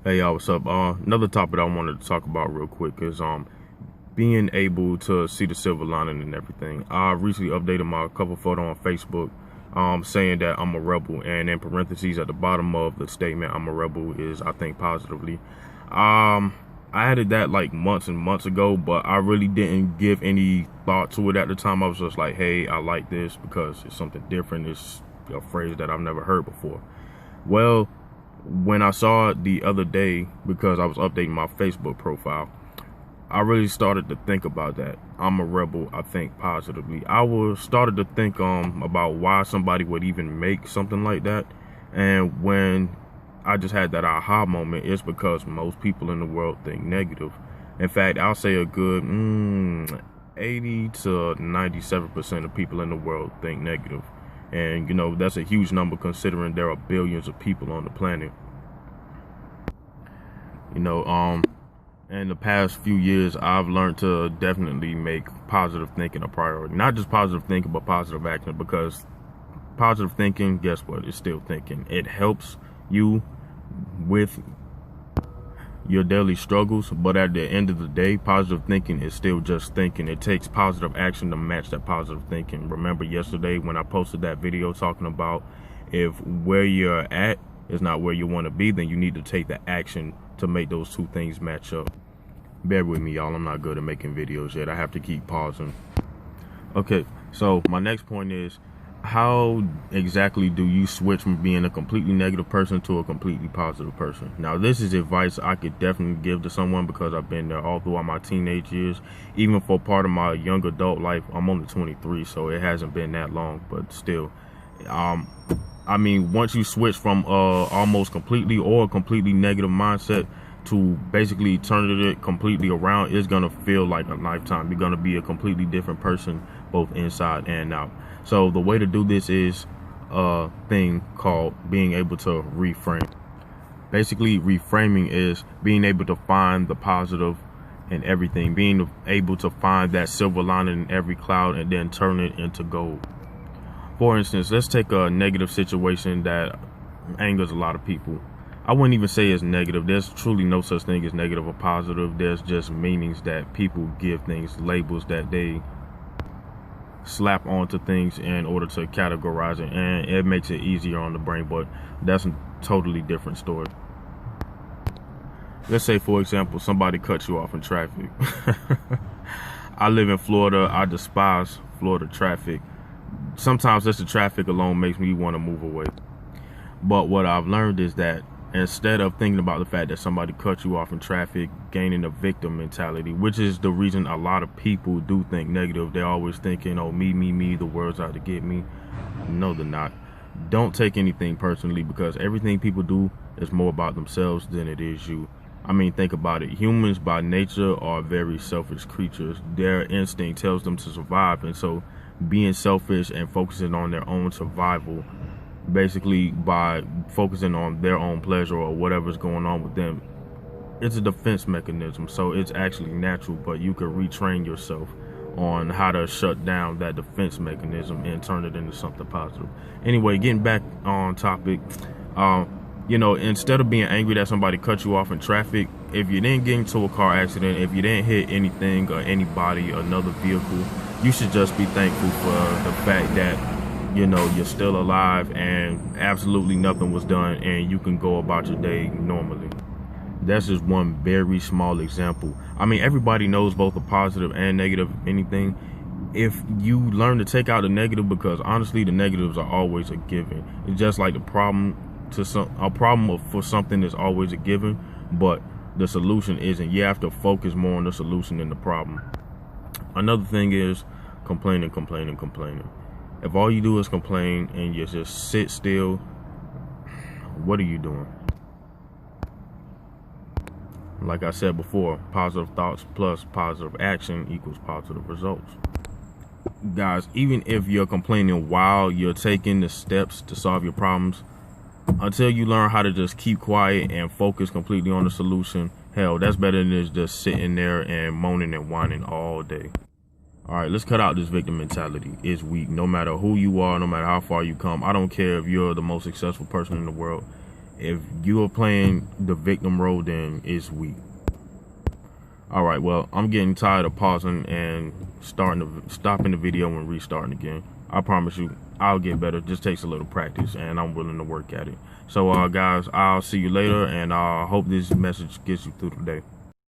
Hey y'all, what's up? Another topic I wanted to talk about real quick is being able to see the silver lining and everything. I recently updated my cover photo on Facebook, saying that I'm a rebel, and in parentheses at the bottom of the statement, I'm a rebel is I think positively. I added that like months and months ago, but I really didn't give any thought to it at the time. I was just like, hey, I like this because it's something different. It's a phrase that I've never heard before. Well, when I saw it the other day, because I was updating my Facebook profile, I really started to think about that. I'm a rebel, I think positively. Started to think about why somebody would even make something like that. And when I just had that aha moment, it's because most people in the world think negative. In fact, I'll say a good 80 to 97% of people in the world think negative. And, you know, that's a huge number considering there are billions of people on the planet. You know, in the past few years, I've learned to definitely make positive thinking a priority. Not just positive thinking, but positive action. Because positive thinking, guess what? It's still thinking. It helps you with your daily struggles, but at the end of the day, positive thinking is still just thinking. It takes positive action to match that positive thinking. Remember yesterday when I posted that video talking about if where you're at is not where you want to be, then you need to take the action to make those two things match up. Bear with me, y'all. I'm not good at making videos yet. I have to keep pausing. Okay, so my next point is, how exactly do you switch from being a completely negative person to a completely positive person? Now, this is advice I could definitely give to someone because I've been there all throughout my teenage years. Even for part of my young adult life, I'm only 23, so it hasn't been that long, but still. I mean, once you switch from almost completely or a completely negative mindset to basically turning it completely around, it's gonna feel like a lifetime. You're gonna be a completely different person, both inside and out. So the way to do this is a thing called being able to reframe. Basically, reframing is being able to find the positive in everything, being able to find that silver lining in every cloud and then turn it into gold. For instance, let's take a negative situation that angers a lot of people. I wouldn't even say it's negative. There's truly no such thing as negative or positive. There's just meanings that people give things, labels that they slap onto things in order to categorize it, and it makes it easier on the brain, but that's a totally different story. Let's say, for example, somebody cuts you off in traffic. I live in Florida. I despise Florida traffic. Sometimes just the traffic alone makes me want to move away. But what I've learned is that instead of thinking about the fact that somebody cut you off in traffic, gaining a victim mentality, which is the reason a lot of people do think negative. They're always thinking, oh, me, the world's out to get me. No, they're not. Don't take anything personally, because everything people do is more about themselves than it is you. I mean, think about it. Humans by nature are very selfish creatures. Their instinct tells them to survive, and so being selfish and focusing on their own survival, basically by focusing on their own pleasure or whatever's going on with them, it's a defense mechanism. So it's actually natural, but you can retrain yourself on how to shut down that defense mechanism and turn it into something positive. Anyway, getting back on topic, you know, instead of being angry that somebody cut you off in traffic, if you didn't get into a car accident, if you didn't hit anything or anybody, another vehicle, you should just be thankful for the fact that, you know, you're still alive and absolutely nothing was done and you can go about your day normally. That's just one very small example. I mean, everybody knows both the positive and negative of anything. If you learn to take out the negative, because honestly, the negatives are always a given. It's just like the problem for something is always a given, but the solution isn't. You have to focus more on the solution than the problem. Another thing is complaining. If all you do is complain and you just sit still, what are you doing? Like I said before, positive thoughts plus positive action equals positive results. Guys, even if you're complaining while you're taking the steps to solve your problems, until you learn how to just keep quiet and focus completely on the solution, hell, that's better than just sitting there and moaning and whining all day. All right, let's cut out this victim mentality. It's weak. No matter who you are, no matter how far you come, I don't care if you're the most successful person in the world. If you are playing the victim role, then it's weak. All right, well, I'm getting tired of pausing and stopping the video and restarting again. I promise you, I'll get better. It just takes a little practice, and I'm willing to work at it. So, guys, I'll see you later, and I hope this message gets you through today.